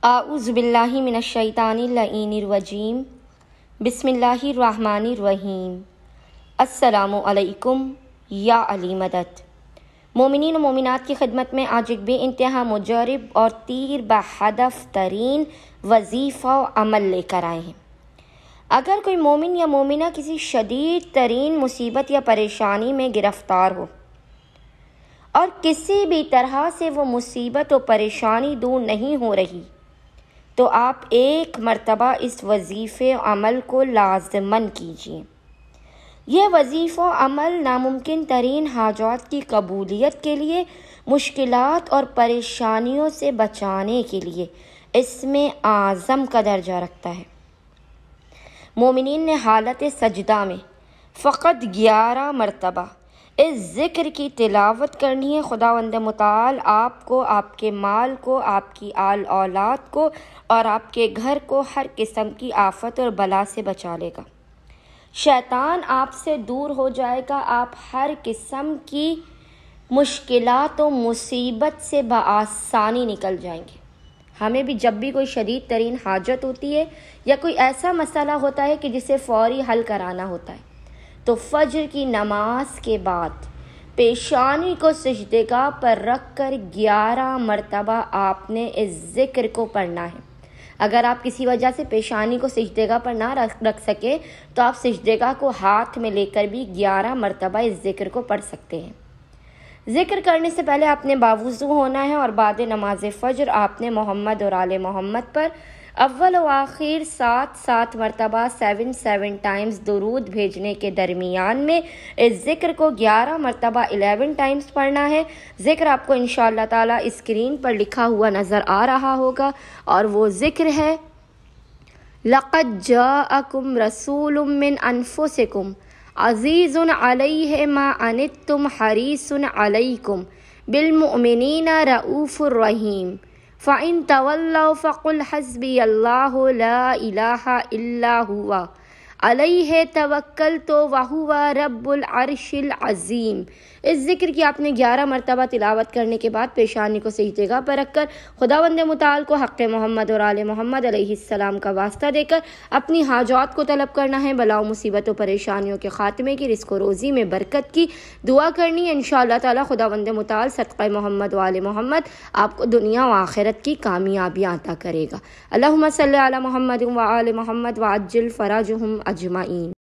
اعوذ باللہ من الشیطان اللعین الرجیم بسم اللہ الرحمن الرحیم السلام علیکم یا علی مدد۔ مومنین و مومنات کی خدمت میں آج ایک بے انتہا مجرب اور تیر بہدف ترین وظیفہ و عمل لے کر آئے ہیں۔ اگر کوئی مومن یا مومنہ کسی شدید ترین مصیبت یا پریشانی میں گرفتار ہو اور کسی بھی طرح سے وہ مصیبت و پریشانی دور نہیں ہو رہی، تو آپ ایک مرتبہ اس وظیفے عمل کو لازماً کیجیے۔ یہ وظیفہ عمل ناممکن ترین حاجات کی قبولیت کے لیے، مشکلات اور پریشانیوں سے بچانے کے لیے اسم اعظم کا درجہ رکھتا ہے۔ مومنین نے حالت سجدہ میں فقط 11 مرتبہ اس ذکر کی تلاوت کرنی ہے۔ خداوند متعال آپ کو، آپ کے مال کو، آپ کی آل اولاد کو اور آپ کے گھر کو ہر قسم کی آفت اور بلا سے بچا لے گا۔ شیطان آپ سے دور ہو جائے گا، آپ ہر قسم کی مشکلات و مصیبت سے بآسانی نکل جائیں گے۔ ہمیں بھی جب بھی کوئی شدید ترین حاجت ہوتی ہے یا کوئی ایسا مسئلہ ہوتا ہے کہ جسے فوری حل کرانا ہوتا ہے، تو فجر کی نماز کے بعد پیشانی کو سجدے گاہ پر رکھ کر 11 مرتبہ آپ نے اس ذکر کو پڑھنا ہے۔ اگر آپ کسی وجہ سے پیشانی کو سجدے گاہ پر نہ رکھ سکے تو آپ سجدے گاہ کو ہاتھ میں لے کر بھی 11 مرتبہ اس ذکر کو پڑھ سکتے ہیں۔ ذکر کرنے سے پہلے آپ نے باوضو ہونا ہے، اور بعد نماز فجر آپ نے محمد اور آل محمد پر اول و آخر 7 مرتبہ 7 ٹائمز درود بھیجنے کے درمیان میں اس ذکر کو 11 مرتبہ 11 ٹائمز پڑھنا ہے۔ ذکر آپ کو انشاءاللہ تعالی اسکرین پر لکھا ہوا نظر آ رہا ہوگا، اور وہ ذکر ہے: لَقَدْ جَاءَكُمْ رَسُولٌ مِّنْ أَنفُسِكُمْ عَزِيزٌ عَلَيْهِ مَا عَنِتُّمْ حَرِيصٌ عَلَيْكُمْ بِالْمُؤْمِنِينَ رَءُوفٌ رَحِيمٌ فَإِن تَوَلَّوْا فَقُلْ حَسْبِيَ اللَّهُ لَا إِلَٰهَ إِلَّا هُوَ عَلَيْهِ تَوَكَّلْتُ وَهُوَ رَبُّ الْعَرْشِ الْعَظِيمِ۔ اس ذکر کی آپ نے 11 مرتبہ تلاوت کرنے کے بعد پیشانی کو سجدے گاہ پر رکھ کر خداوند متعال کو حق محمد اور آل محمد علیہ السلام کا واسطہ دے کر اپنی حاجات کو طلب کرنا ہے، بلا و مصیبت و پریشانیوں کے خاتمے کی، رزق و روزی میں برکت کی دعا کرنی ہے۔ انشاءاللہ تعالی خداوند متعال صدقہ محمد و آل محمد آپ کو دنیا و آخرت کی کامیابیاں عطا کرے گا۔ اللہم صلی علی محمد و آل محمد وعجل فرجہم اجمعین۔